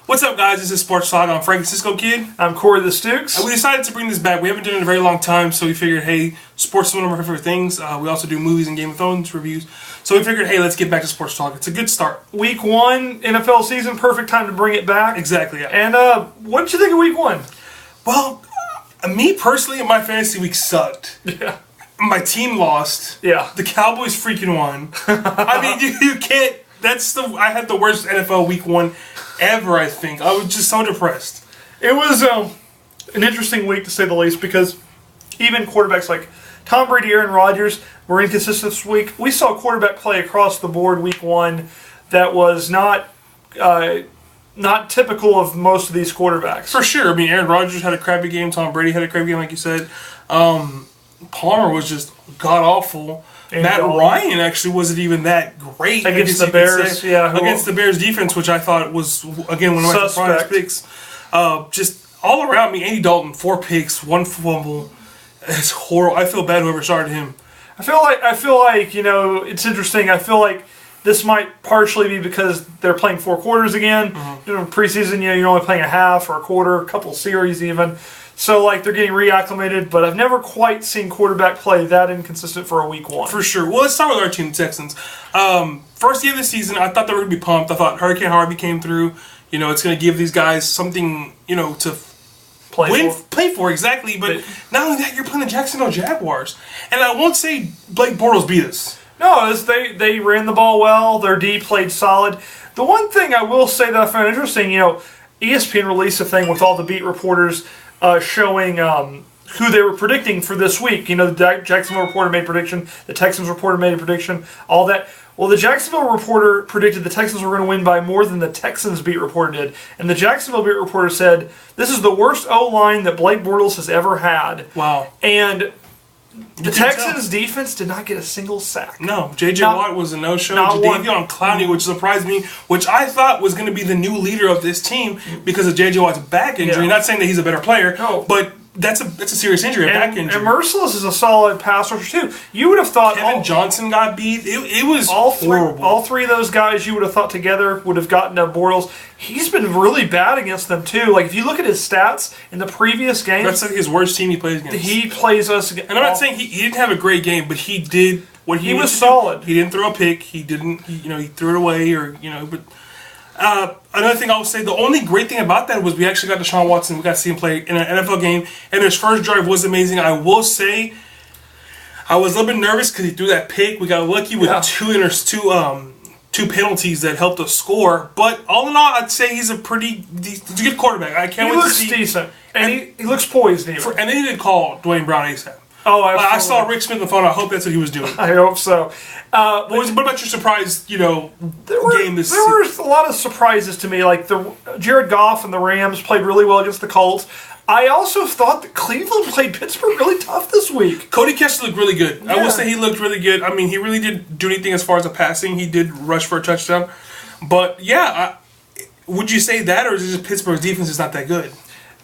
What's up, guys? This is Sports Talk. I'm Frank Cisco Kid. I'm Corey the Stooks. And we decided to bring this back. We haven't done it in a very long time, so we figured, hey, sports is one of our favorite things. We also do movies and Game of Thrones reviews. So we figured, hey, let's get back to Sports Talk. It's a good start. Week 1, NFL season, perfect time to bring it back. Exactly, yeah. And what did you think of Week 1? Well, me personally, my fantasy week sucked. Yeah. My team lost. Yeah. The Cowboys freaking won. I mean, you can't... I had the worst NFL Week 1 ever, I think. I was just so depressed. It was an interesting week, to say the least, because even quarterbacks like Tom Brady, Aaron Rodgers were inconsistent this week. We saw quarterback play across the board Week 1 that was not typical of most of these quarterbacks. For sure. I mean, Aaron Rodgers had a crappy game. Tom Brady had a crappy game, like you said. Palmer was just god-awful. Matt Ryan actually wasn't even that great against the Bears. Yeah, against the Bears defense, which I thought was, again, one of my surprise picks. Just all around me, Andy Dalton, 4 picks, 1 fumble. It's horrible. I feel bad whoever started him. I feel like it's interesting. I feel like this might partially be because they're playing 4 quarters again. Mm-hmm. Preseason, you're only playing a half or a quarter, a couple series even. So, they're getting reacclimated, but I've never quite seen quarterback play that inconsistent for a Week 1. For sure. Well, let's start with our team, the Texans. First game of the season, I thought they were going to be pumped. I thought Hurricane Harvey came through. It's going to give these guys something, to play for, exactly. But not only that, you're playing the Jacksonville Jaguars. And I won't say Blake Bortles beat us. No, they ran the ball well. Their D played solid. The one thing I will say that I found interesting, ESPN released a thing with all the beat reporters showing who they were predicting for this week. The Jacksonville reporter made a prediction, the Texans reporter made a prediction, all that. Well, the Jacksonville reporter predicted the Texans were going to win by more than the Texans beat reporter did. And the Jacksonville beat reporter said, this is the worst O-line that Blake Bortles has ever had. Wow. And the Texans' defense did not get a single sack. No, J.J. Watt was a no-show. Jadeveon Clowney, which surprised me, which I thought was going to be the new leader of this team because of J.J. Watt's back injury. Yeah. Not saying that he's a better player, but that's a serious injury, a back injury. And Merciless is a solid pass rusher, too. You would have thought... Kevin Johnson got beat. It was horrible. All 3 of those guys you would have thought together would have gotten to Bortles. He's been really bad against them, too. If you look at his stats in the previous games... That's his worst team he plays against. He plays us against... And I'm not saying he didn't have a great game, but he did what he was solid. He didn't throw a pick. He didn't... He threw it away but... another thing I would say, the only great thing about that was we actually got Deshaun Watson. We got to see him play in an NFL game, and his first drive was amazing. I will say, I was a little bit nervous because he threw that pick. We got lucky with two penalties that helped us score. But all in all, I'd say he's a good quarterback. I can't wait to see. He looks decent, and he looks poised. And they did call Dwayne Brown ASAP. Oh, I saw Rick Smith on the phone. I hope that's what he was doing. I hope so. What about your surprise, game this season? There were a lot of surprises to me. Jared Goff and the Rams played really well against the Colts. I also thought that Cleveland played Pittsburgh really tough this week. Cody Kessler looked really good. Yeah. I will say he looked really good. I mean, he really didn't do anything as far as the passing. He did rush for a touchdown. But, yeah, would you say that, or is it just Pittsburgh's defense is not that good?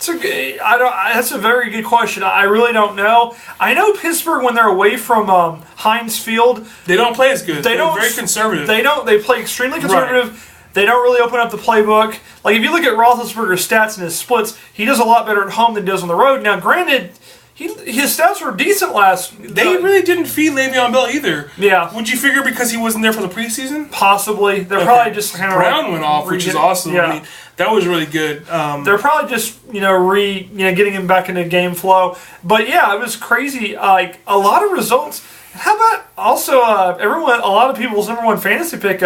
That's a very good question. I really don't know. I know Pittsburgh, when they're away from Heinz Field, they don't play as good. They're very conservative. They play extremely conservative. Right. They don't really open up the playbook. If you look at Roethlisberger's stats and his splits, he does a lot better at home than he does on the road. Now, granted, his stats were decent last. They really didn't feed Le'Veon Bell either. Yeah. Would you figure because he wasn't there for the preseason? Possibly. They're probably just kind of Brown went off, which is awesome. Yeah. I mean, that was really good. They're probably just getting him back into game flow. But yeah, it was crazy. A lot of results. How about also a lot of people's number 1 fantasy pick,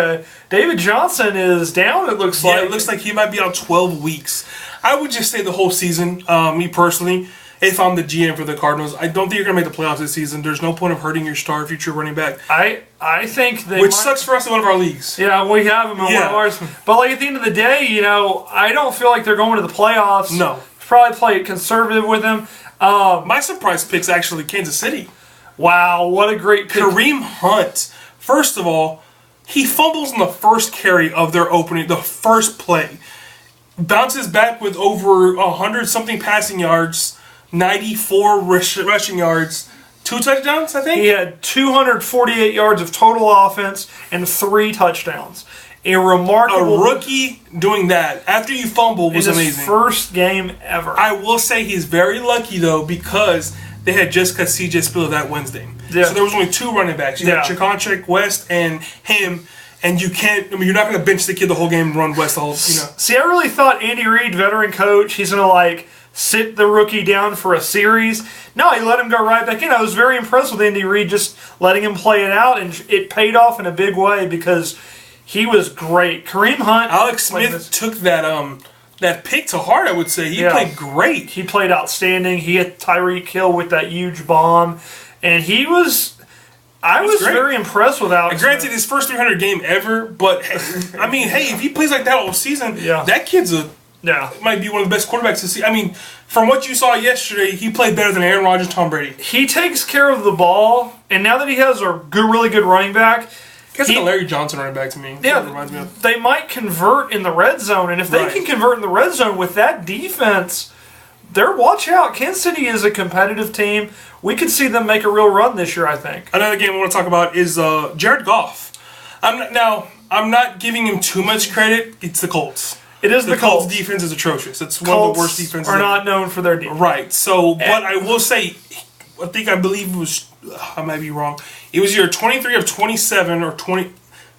David Johnson is down, it looks like. Yeah, it looks like he might be out 12 weeks. I would just say the whole season, me personally, if I'm the GM for the Cardinals, I don't think you're going to make the playoffs this season. There's no point of hurting your star future running back. I think they Which sucks for us in one of our leagues. Yeah, we have him in one of ours. But at the end of the day, I don't feel like they're going to the playoffs. No. Probably play it conservative with him. My surprise pick's actually Kansas City. Wow, what a great pick. Kareem Hunt. First of all, he fumbles in the first carry of their opening, the first play. Bounces back with over 100-something passing yards, 94 rushing yards, 2 touchdowns, I think? He had 248 yards of total offense and 3 touchdowns. a remarkable rookie doing that after you fumbled was in his amazing. first game ever. I will say he's very lucky though because they had just cut CJ Spiller that Wednesday. Yeah. So there was only 2 running backs. You had Chikonchek, West, and him. And you can't. I mean, you're not going to bench the kid the whole game and run West the whole. See, I really thought Andy Reid, veteran coach, he's going to like sit the rookie down for a series. No, he let him go right back in. I was very impressed with Andy Reid just letting him play it out, and it paid off in a big way because he was great. Kareem Hunt, Alex Smith took that pick to heart. I would say he played great. He played outstanding. He hit Tyreek Hill with that huge bomb, and he was. I was very impressed with Alex. Granted, his first 300 game ever, but I mean, hey, if he plays like that all season, that kid's might be one of the best quarterbacks to see. I mean, from what you saw yesterday, he played better than Aaron Rodgers, Tom Brady. He takes care of the ball, and now that he has a really good running back, he's like a Larry Johnson running back to me. Yeah, reminds me of. They might convert in the red zone, and if they can convert in the red zone with that defense, watch out. Kansas City is a competitive team. We could see them make a real run this year, I think. Another game I want to talk about is Jared Goff. I'm not giving him too much credit. It's the Colts. It is the Colts. Defense is atrocious. It's one of the worst defenses. Are not known for their defense. Right. So, but I will say, I believe it was, I might be wrong. It was your 23 of 27 or 20.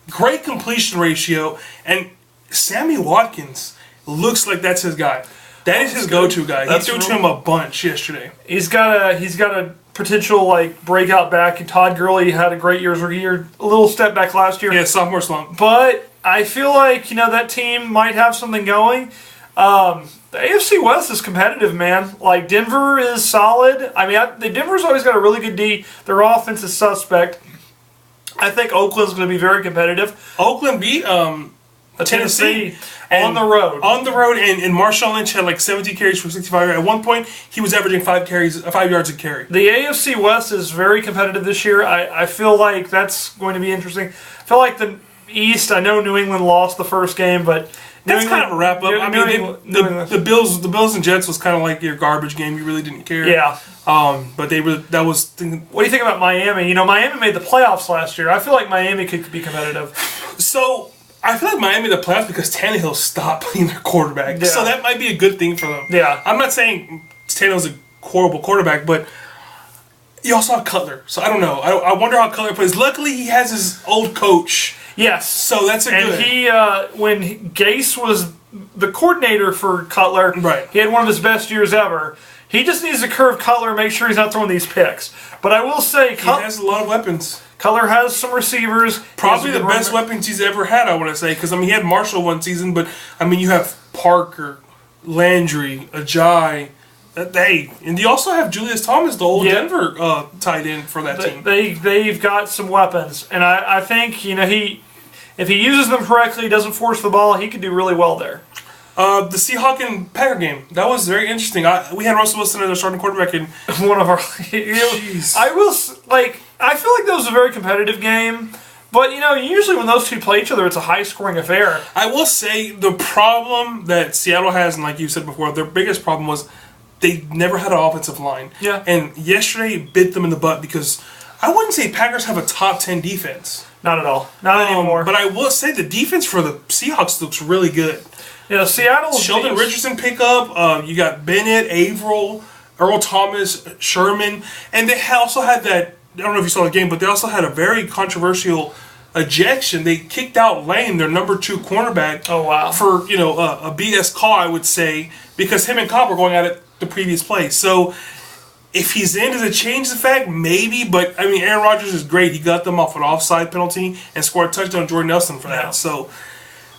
Great completion ratio. And Sammy Watkins looks like that's his guy. That is his go-to guy. He threw to him a bunch yesterday. He's got a potential like breakout back. And Todd Gurley had a great rookie year. A little step back last year. Yeah, sophomore slump. But I feel like that team might have something going. The AFC West is competitive, man. Like Denver is solid. I mean, Denver's always got a really good D. Their offense is suspect. I think Oakland's going to be very competitive. Oakland beat Tennessee. On the road. On the road, and Marshawn Lynch had like 17 carries for 65 yards. At one point, he was averaging 5 yards a carry. The AFC West is very competitive this year. I feel like that's going to be interesting. I feel like the East, I know New England lost the first game, but that's kind of a wrap up. I mean, the Bills and Jets was kind of like your garbage game. You really didn't care. Yeah. But they were. That was. What do you think about Miami? Miami made the playoffs last year. I feel like Miami could be competitive. So I feel like Miami made the playoffs because Tannehill stopped playing their quarterback. Yeah. So that might be a good thing for them. Yeah. I'm not saying Tannehill's a horrible quarterback, but you also have Cutler. So I don't know. I wonder how Cutler plays. Luckily, he has his old coach. Yes. So that's good. And he, when Gase was the coordinator for Cutler, he had one of his best years ever. He just needs to curve Cutler and make sure he's not throwing these picks. But I will say, he has a lot of weapons. Cutler has some receivers. Probably the best weapons he's ever had, I want to say. Because, he had Marshall one season, but, you have Parker, Landry, Ajayi. And you also have Julius Thomas, the old Denver tight end for that team. They've got some weapons. And I think, if he uses them correctly, doesn't force the ball, he could do really well there. The Seahawks and Packer game, that was very interesting. We had Russell Wilson as our starting quarterback in one of our. I feel like that was a very competitive game, but usually when those two play each other, it's a high-scoring affair. I will say the problem that Seattle has, and like you said before, their biggest problem was they never had an offensive line. Yeah. And yesterday bit them in the butt because I wouldn't say Packers have a top 10 defense. Not at all. Not anymore. But I will say the defense for the Seahawks looks really good. Yeah, Seattle. Sheldon Richardson pickup. You got Bennett, Averill, Earl Thomas, Sherman, and they also had that. I don't know if you saw the game, but they also had a very controversial ejection. They kicked out Lane, their number 2 cornerback. Oh wow! For a BS call, I would say, because him and Cobb were going at it the previous play. So if he's in, does it change the fact? Maybe, but Aaron Rodgers is great. He got them off an offside penalty and scored a touchdown on Jordan Nelson for that. So.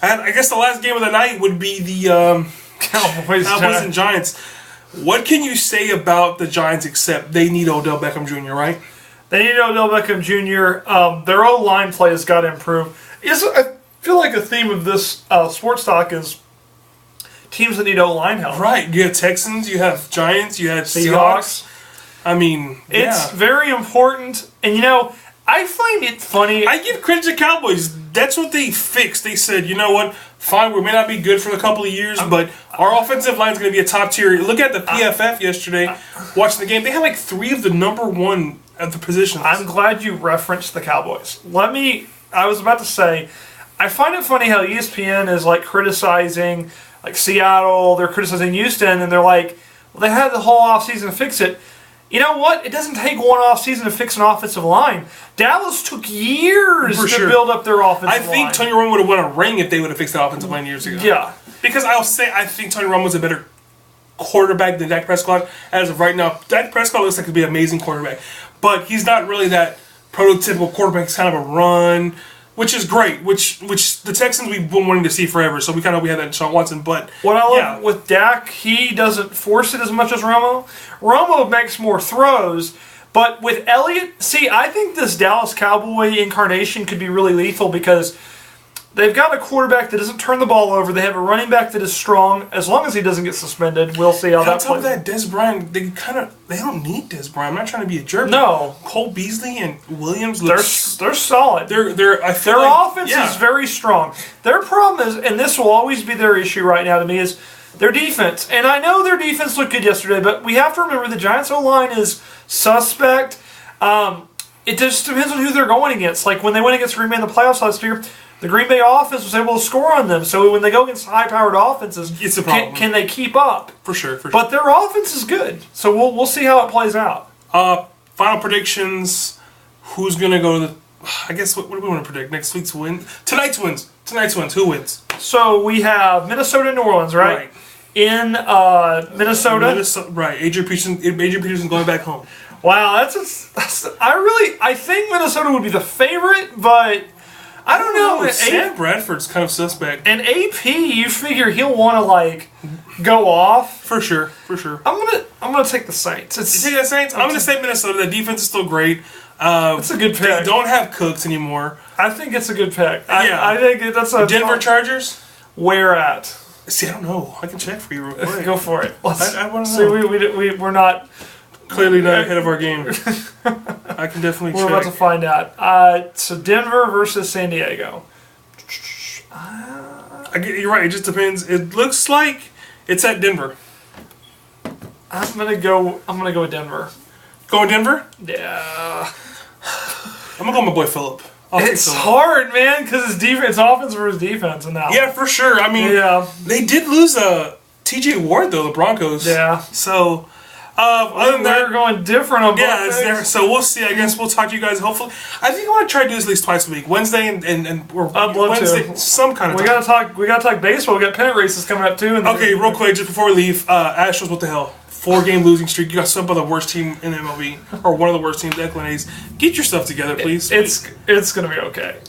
And I guess the last game of the night would be the Cowboys and Giants. What can you say about the Giants except they need Odell Beckham Jr., right? They need Odell Beckham Jr. Their O-line play has got to improve. I feel like a theme of this sports talk is teams that need O-line help. Right. You have Texans, you have Giants, you have Seahawks. It's very important. And, I find it funny. I give credit to Cowboys. That's what they fixed. They said, you know what? Fine, we may not be good for a couple of years, but our offensive line is going to be a top tier. Look at the PFF yesterday, watching the game. They had like 3 of the number 1 at the positions. I'm glad you referenced the Cowboys. I was about to say, I find it funny how ESPN is like criticizing like Seattle, they're criticizing Houston, and they're like, well, they had the whole offseason to fix it. You know what? It doesn't take one offseason to fix an offensive line. Dallas took years to build up their offensive line. I think Tony Romo would have won a ring if they would have fixed the offensive line years ago. Yeah. Because I think Tony Romo's a better quarterback than Dak Prescott as of right now. Dak Prescott looks like he'd be an amazing quarterback, but he's not really that prototypical quarterback. It's kind of a run, which is great, which the Texans we've been wanting to see forever, so we kind of we had that in Sean Watson. But what I love with Dak, he doesn't force it as much as Romo. Romo makes more throws, but with Elliott, see, I think this Dallas Cowboy incarnation could be really lethal because they've got a quarterback that doesn't turn the ball over. They have a running back that is strong. As long as he doesn't get suspended, we'll see how that plays. On top of that, Dez Bryant, they don't need Dez Bryant. I'm not trying to be a jerk. No, Cole Beasley and Williams, they're solid. Their offense is very strong. Their problem is, and this will always be their issue right now to me, is their defense. And I know their defense looked good yesterday, but we have to remember the Giants' O-line is suspect. It just depends on who they're going against. Like when they went against Green Bay in the playoffs last year, the Green Bay offense was able to score on them. So when they go against high-powered offenses, it's a problem. Can they keep up? For sure. But their offense is good. So we'll see how it plays out. Final predictions. Who's going to go to the... I guess, what do we want to predict? Next week's win? Tonight's wins. Who wins? So we have Minnesota and New Orleans, right? In Minnesota. Right. Adrian Peterson going back home. Wow, I think Minnesota would be the favorite, but... I don't know. Sam Bradford's kind of suspect. And AP, you figure he'll want to go off for sure. I'm gonna take the Saints. You take the Saints? I'm gonna say Minnesota. The defense is still great. It's a good pick. They don't have Cooks anymore. I think it's a good pick. I think that's a Denver Chargers. Where at? See, I don't know. I can check for you real quick. Go for it. I want to know. See, we're not. Clearly not ahead of our game. I can definitely check. We're about to find out. So Denver versus San Diego. You're right. It just depends. It looks like it's at Denver. I'm gonna go with Denver. Going Denver? Yeah. I'm gonna go with my boy Phillip. It's hard, man, because it's defense, it's offense versus defense, and now. Yeah, for sure. I mean, they did lose T.J. Ward though, the Broncos. Yeah. So. Other than that, we're going different on both it's there. So we'll see. I guess we'll talk to you guys. Hopefully, I think I want to try to do this at least twice a week. Wednesday or Wednesday, to. Some kind of. We gotta talk baseball. We got pennant races coming up too. Okay, real quick, just before we leave, Astros, what the hell? 4-game losing streak. You got some of the worst team in MLB, or one of the worst teams. Oakland A's. Get your stuff together, please. It's gonna be okay.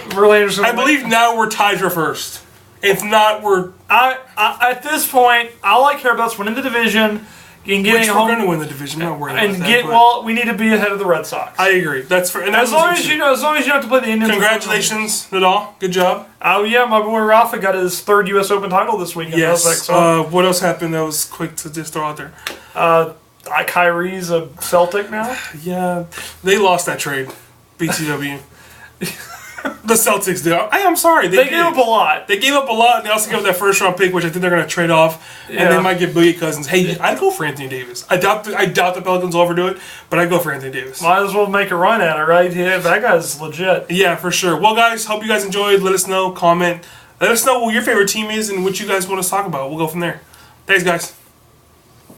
Verlander's I believe now we're tied for first. If not, we're. At this point, all I care about is winning the division. We're going to win the division. I'm not worried about that. We need to be ahead of the Red Sox. I agree. That's for as long as you don't have to play the Indians. Congratulations, Nadal. Good job. Oh yeah, my boy Rafa got his third U.S. Open title this weekend. Yes. What else happened that was quick to just throw out there? Kyrie's a Celtic now. Yeah, they lost that trade. BTW. The Celtics did. I'm sorry. They gave up a lot. They gave up a lot. And they also gave up that first round pick, which I think they're going to trade off. And they might get Boogie Cousins. Hey, I'd go for Anthony Davis. I doubt the Pelicans will overdo it, but I'd go for Anthony Davis. Might as well make a run at it, right? Yeah, that guy's legit. Yeah, for sure. Well, guys, hope you guys enjoyed. Let us know. Comment. Let us know what your favorite team is and what you guys want us to talk about. We'll go from there. Thanks, guys.